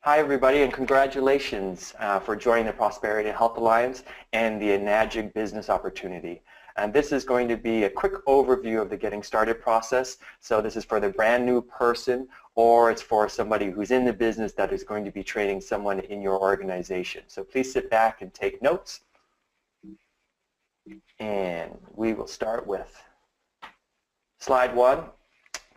Hi everybody, and congratulations for joining the Prosperity and Health Alliance and the Enagic Business Opportunity. And this is going to be a quick overview of the getting started process. So this is for the brand new person, or it's for somebody who's in the business that is going to be training someone in your organization. So please sit back and take notes. And we will start with slide 1.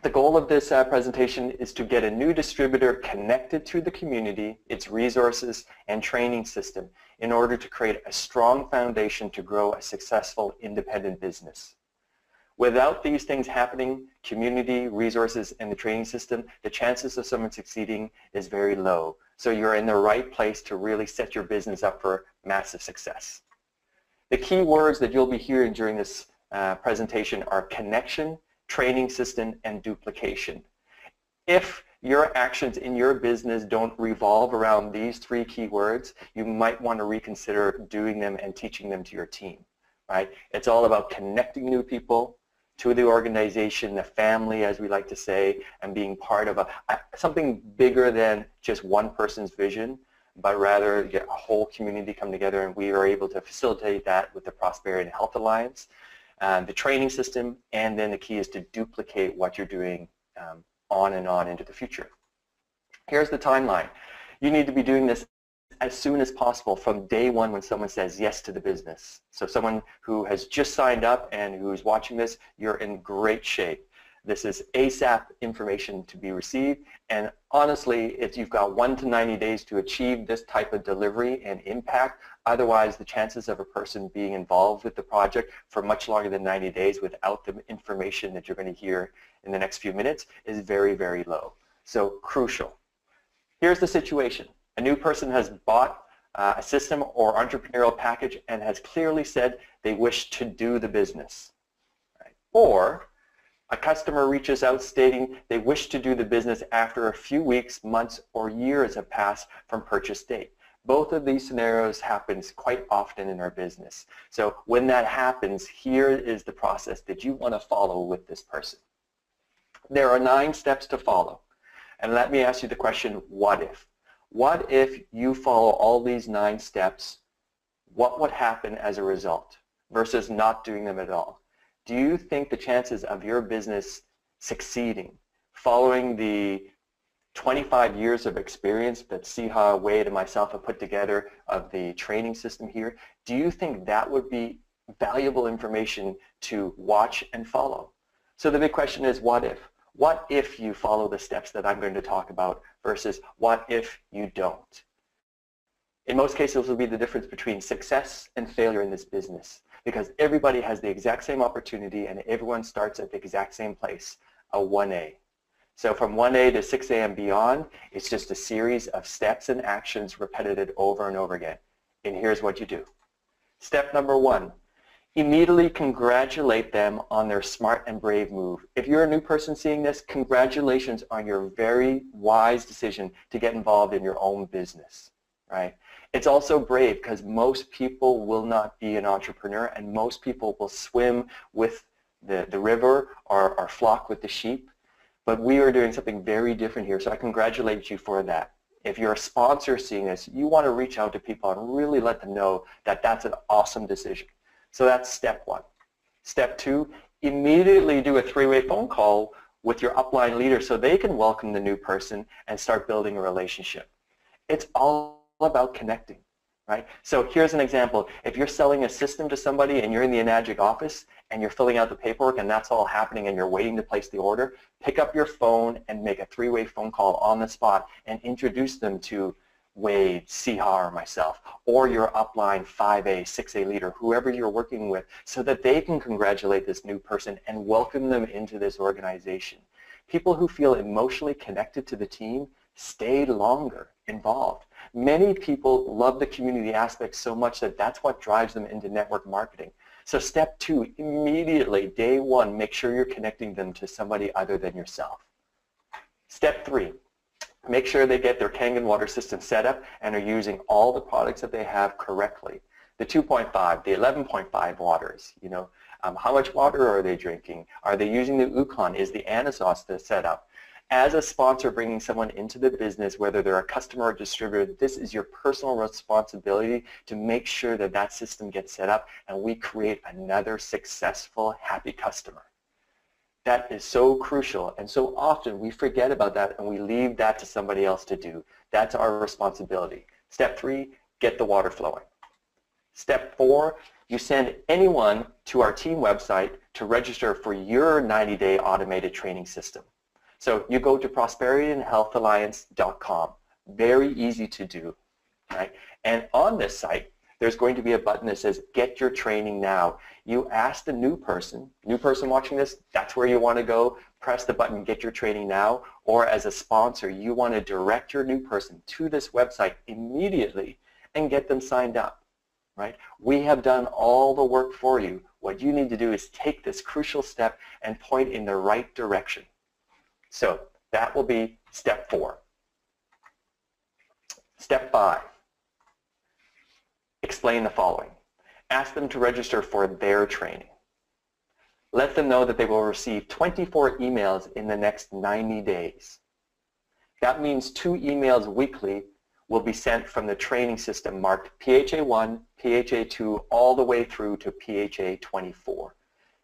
The goal of this presentation is to get a new distributor connected to the community, its resources, and training system in order to create a strong foundation to grow a successful independent business. Without these things happening, community, resources, and the training system, the chances of someone succeeding is very low. So you're in the right place to really set your business up for massive success. The key words that you'll be hearing during this presentation are connection, training system, and duplication. If your actions in your business don't revolve around these 3 key words, you might want to reconsider doing them and teaching them to your team, right? It's all about connecting new people to the organization, the family, as we like to say, and being part of something bigger than just one person's vision, but rather get a whole community come together, and we are able to facilitate that with the Prosperity and Health Alliance. The training system, and then the key is to duplicate what you're doing on and on into the future. Here's the timeline. You need to be doing this as soon as possible from day 1 when someone says yes to the business. So someone who has just signed up and who's watching this, you're in great shape. This is ASAP information to be received, and honestly, you've got 1 to 90 days to achieve this type of delivery and impact. Otherwise, the chances of a person being involved with the project for much longer than 90 days without the information that you're going to hear in the next few minutes is very, very low. So crucial. Here's the situation. A new person has bought a system or entrepreneurial package and has clearly said they wish to do the business. Right? Or a customer reaches out stating they wish to do the business after a few weeks, months, or years have passed from purchase date. Both of these scenarios happens quite often in our business. So when that happens, here is the process that you want to follow with this person. There are 9 steps to follow. And let me ask you the question, what if? What if you follow all these 9 steps? What would happen as a result versus not doing them at all? Do you think the chances of your business succeeding following the 25 years of experience that Siha, Wade, and myself have put together of the training system here, do you think that would be valuable information to watch and follow? So the big question is, what if? What if you follow the steps that I'm going to talk about versus what if you don't? In most cases, it will be the difference between success and failure in this business, because everybody has the exact same opportunity and everyone starts at the exact same place, a 1A. So from 1A to 6A and beyond, it's just a series of steps and actions repeated over and over again. And here's what you do. Step number 1, immediately congratulate them on their smart and brave move. If you're a new person seeing this, congratulations on your very wise decision to get involved in your own business, right? It's also brave because most people will not be an entrepreneur, and most people will swim with the river or flock with the sheep. But we are doing something very different here, so I congratulate you for that. If you're a sponsor seeing this, you want to reach out to people and really let them know that that's an awesome decision. So that's step 1. Step 2, immediately do a 3-way phone call with your upline leader so they can welcome the new person and start building a relationship. It's all about connecting, right? So here's an example. If you're selling a system to somebody and you're in the Enagic office and you're filling out the paperwork and that's all happening and you're waiting to place the order, pick up your phone and make a 3-way phone call on the spot and introduce them to Wade, Siha, or myself, or your upline 5A, 6A leader, whoever you're working with, so that they can congratulate this new person and welcome them into this organization. People who feel emotionally connected to the team stay longer involved. Many people love the community aspect so much that that's what drives them into network marketing. So step 2, immediately, day 1, make sure you're connecting them to somebody other than yourself. Step 3, make sure they get their Kangen water system set up and are using all the products that they have correctly. The 2.5, the 11.5 waters, you know, how much water are they drinking? Are they using the Ukon? Is the Anasos set up? As a sponsor bringing someone into the business, whether they're a customer or distributor, this is your personal responsibility to make sure that that system gets set up and we create another successful, happy customer. That is so crucial, and so often we forget about that and we leave that to somebody else to do. That's our responsibility. Step 3, get the water flowing. Step 4, you send anyone to our team website to register for your 90-day automated training system. So you go to prosperityandhealthalliance.com. Very easy to do, right? And on this site, there's going to be a button that says Get Your Training Now. You ask the new person watching this, that's where you want to go. Press the button Get Your Training Now, or as a sponsor, you want to direct your new person to this website immediately and get them signed up, right? We have done all the work for you. What you need to do is take this crucial step and point in the right direction. So that will be step 4. Step 5. Explain the following. Ask them to register for their training. Let them know that they will receive 24 emails in the next 90 days. That means 2 emails weekly will be sent from the training system marked PHA1, PHA2, all the way through to PHA24.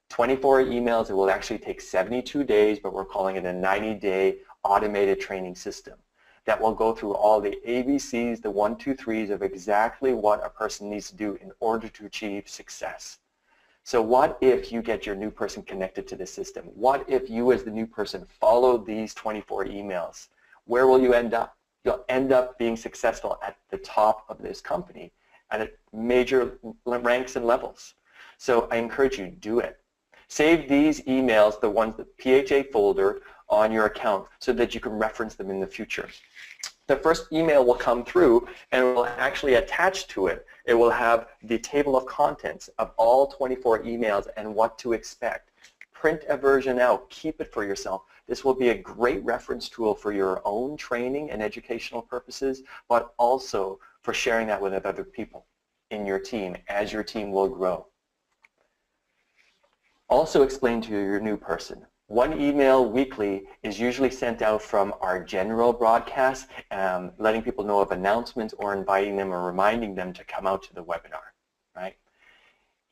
24 emails, it will actually take 72 days, but we're calling it a 90-day automated training system that will go through all the ABCs, the 1, 2, 3s of exactly what a person needs to do in order to achieve success. So what if you get your new person connected to the system? What if you as the new person follow these 24 emails? Where will you end up? You'll end up being successful at the top of this company at major ranks and levels. So I encourage you, do it. Save these emails, the ones, the PHA folder, on your account so that you can reference them in the future. The first email will come through and it will actually attach to it. It will have the table of contents of all 24 emails and what to expect. Print a version out. Keep it for yourself. This will be a great reference tool for your own training and educational purposes, but also for sharing that with other people in your team as your team will grow. Also explain to your new person. 1 email weekly is usually sent out from our general broadcast, letting people know of announcements or inviting them or reminding them to come out to the webinar, right?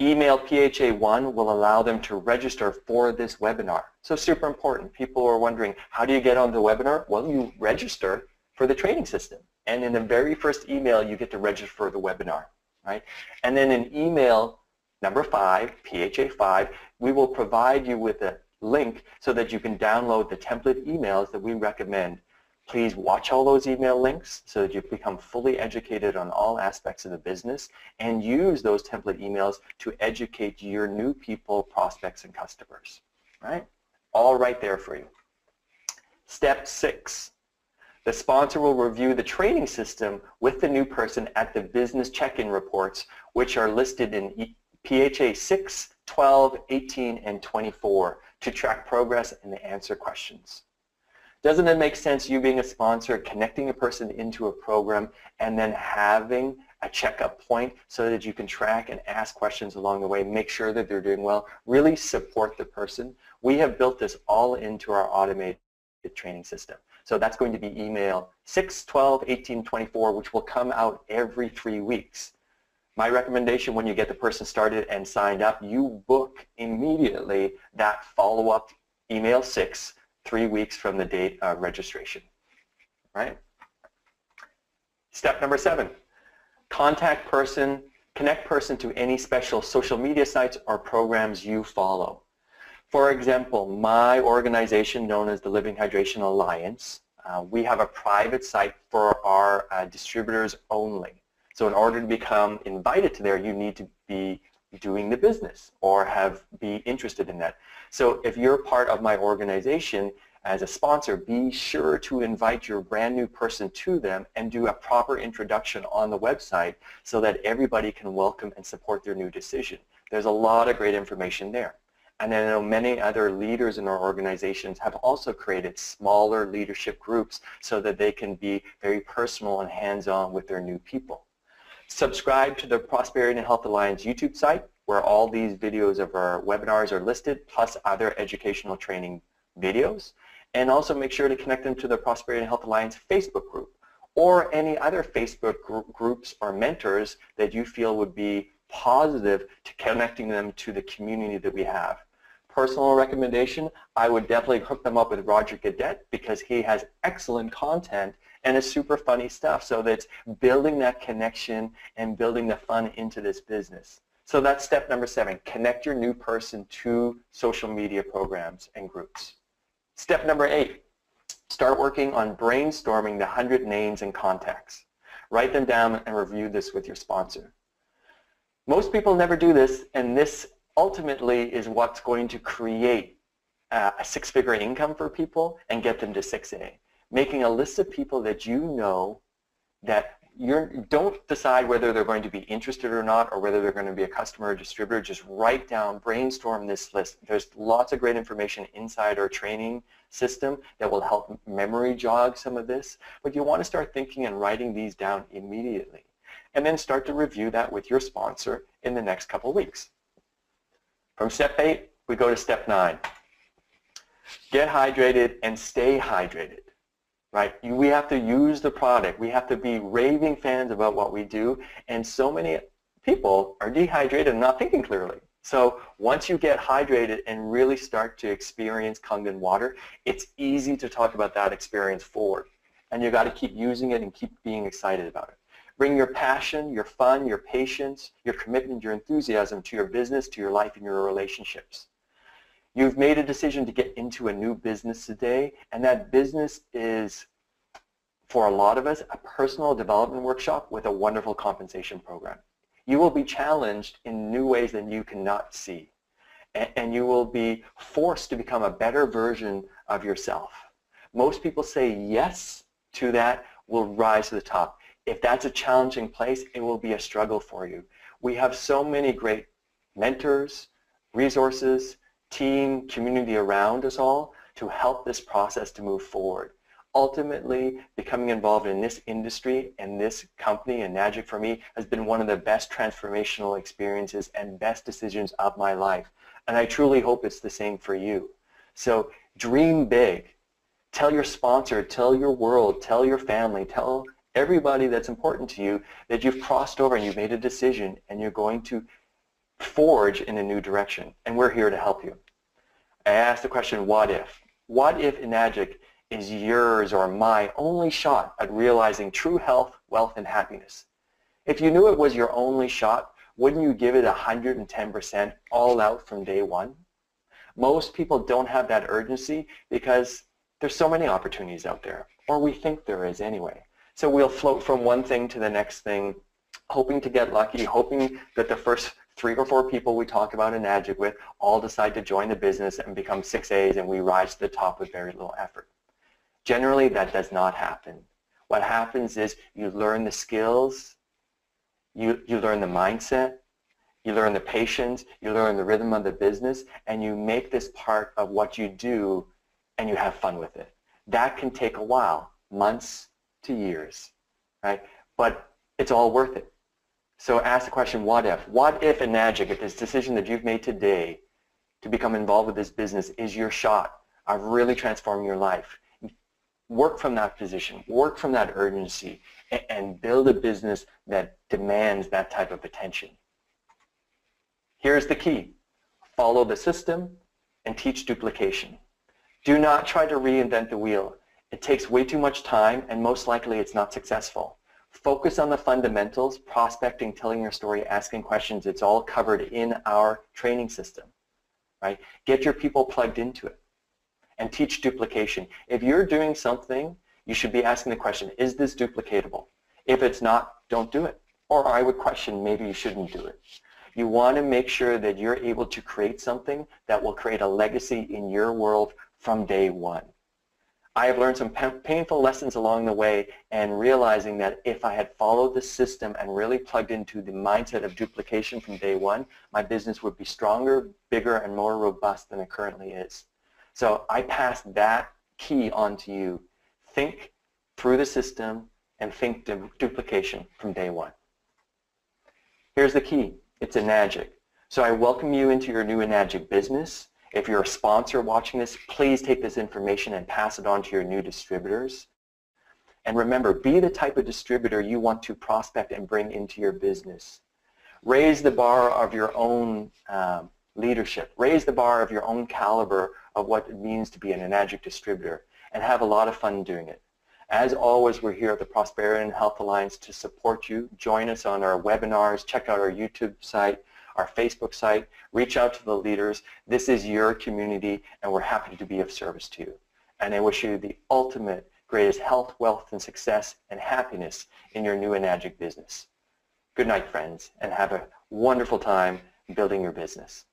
Email PHA1 will allow them to register for this webinar. So super important. People are wondering, how do you get on the webinar? Well, you register for the training system. And in the very first email, you get to register for the webinar, right? And then in email number 5, PHA5, we will provide you with a link so that you can download the template emails that we recommend. Please watch all those email links so that you become fully educated on all aspects of the business and use those template emails to educate your new people, prospects, and customers. Right? All right there for you. Step 6. The sponsor will review the training system with the new person at the business check-in reports, which are listed in PHA 6, 12, 18, and 24 to track progress and answer questions. Doesn't it make sense, you being a sponsor, connecting a person into a program and then having a checkup point so that you can track and ask questions along the way, make sure that they're doing well, really support the person? We have built this all into our automated training system. So that's going to be email 6, 12, 18, 24, which will come out every 3 weeks. My recommendation when you get the person started and signed up, you book immediately that follow-up email 6, 3 weeks from the date of registration. Right? Step number 7, connect person to any special social media sites or programs you follow. For example, my organization known as the Living Hydration Alliance, we have a private site for our distributors only. So in order to become invited to there, you need to be doing the business or be interested in that. So if you're part of my organization as a sponsor, be sure to invite your brand new person to them and do a proper introduction on the website so that everybody can welcome and support their new decision. There's a lot of great information there. And I know many other leaders in our organizations have also created smaller leadership groups so that they can be very personal and hands-on with their new people. Subscribe to the Prosperity and Health Alliance YouTube site where all these videos of our webinars are listed, plus other educational training videos. And also make sure to connect them to the Prosperity and Health Alliance Facebook group or any other Facebook groups or mentors that you feel would be positive to connecting them to the community that we have. Personal recommendation, I would definitely hook them up with Roger Gadet because he has excellent content and it's super funny stuff. So that's building that connection and building the fun into this business. So that's step number 7, connect your new person to social media programs and groups. Step number 8, start working on brainstorming the 100 names and contacts. Write them down and review this with your sponsor. Most people never do this, and this ultimately is what's going to create a 6-figure income for people and get them to 6A. Making a list of people that you know that don't decide whether they're going to be interested or not or whether they're going to be a customer or distributor. Just write down, brainstorm this list. There's lots of great information inside our training system that will help memory jog some of this. But you want to start thinking and writing these down immediately. And then start to review that with your sponsor in the next couple of weeks. From step 8, we go to step 9. Get hydrated and stay hydrated. Right? We have to use the product. We have to be raving fans about what we do, and so many people are dehydrated and not thinking clearly. So once you get hydrated and really start to experience Kangen water, it's easy to talk about that experience forward. And you got to keep using it and keep being excited about it. Bring your passion, your fun, your patience, your commitment, your enthusiasm to your business, to your life, and your relationships. You've made a decision to get into a new business today, and that business is, for a lot of us, a personal development workshop with a wonderful compensation program. You will be challenged in new ways than you cannot see, and you will be forced to become a better version of yourself. Most people say yes to that, will rise to the top. If that's a challenging place, it will be a struggle for you. We have so many great mentors, resources, team, community around us all to help this process to move forward. Ultimately, becoming involved in this industry and this company and Nagic for me has been one of the best transformational experiences and best decisions of my life. And I truly hope it's the same for you. So dream big. Tell your sponsor, tell your world, tell your family, tell everybody that's important to you that you've crossed over and you've made a decision and you're going to forge in a new direction, and we're here to help you. I asked the question, what if? What if Nagic is yours or my only shot at realizing true health, wealth, and happiness? If you knew it was your only shot, wouldn't you give it 110% all out from day one? Most people don't have that urgency because there's so many opportunities out there, or we think there is anyway. So we'll float from one thing to the next thing, hoping to get lucky, hoping that the first 3 or 4 people we talk about in Nagic with all decide to join the business and become 6As, and we rise to the top with very little effort. Generally, that does not happen. What happens is you learn the skills, you learn the mindset, you learn the patience, you learn the rhythm of the business, and you make this part of what you do, and you have fun with it. That can take a while, months to years, right? But it's all worth it. So ask the question, what if? What if in Nagic, if this decision that you've made today to become involved with this business is your shot of really transforming your life? Work from that position, work from that urgency, and build a business that demands that type of attention. Here's the key. Follow the system and teach duplication. Do not try to reinvent the wheel. It takes way too much time, and most likely it's not successful. Focus on the fundamentals, prospecting, telling your story, asking questions. It's all covered in our training system, right? Get your people plugged into it and teach duplication. If you're doing something, you should be asking the question, is this duplicatable? If it's not, don't do it. Or I would question, maybe you shouldn't do it. You want to make sure that you're able to create something that will create a legacy in your world from day one. I have learned some painful lessons along the way, and realizing that if I had followed the system and really plugged into the mindset of duplication from day one, my business would be stronger, bigger, and more robust than it currently is. So I pass that key on to you. Think through the system and think duplication from day one. Here's the key. It's a Nagic. So I welcome you into your new Nagic business. If you're a sponsor watching this, please take this information and pass it on to your new distributors. And remember, be the type of distributor you want to prospect and bring into your business. Raise the bar of your own leadership. Raise the bar of your own caliber of what it means to be an Enagic distributor, and have a lot of fun doing it. As always, we're here at the Prosperity and Health Alliance to support you. Join us on our webinars. Check out our YouTube site, our Facebook site. Reach out to the leaders. This is your community, and we're happy to be of service to you. And I wish you the ultimate greatest health, wealth, and success and happiness in your new Enagic business. Good night, friends, and have a wonderful time building your business.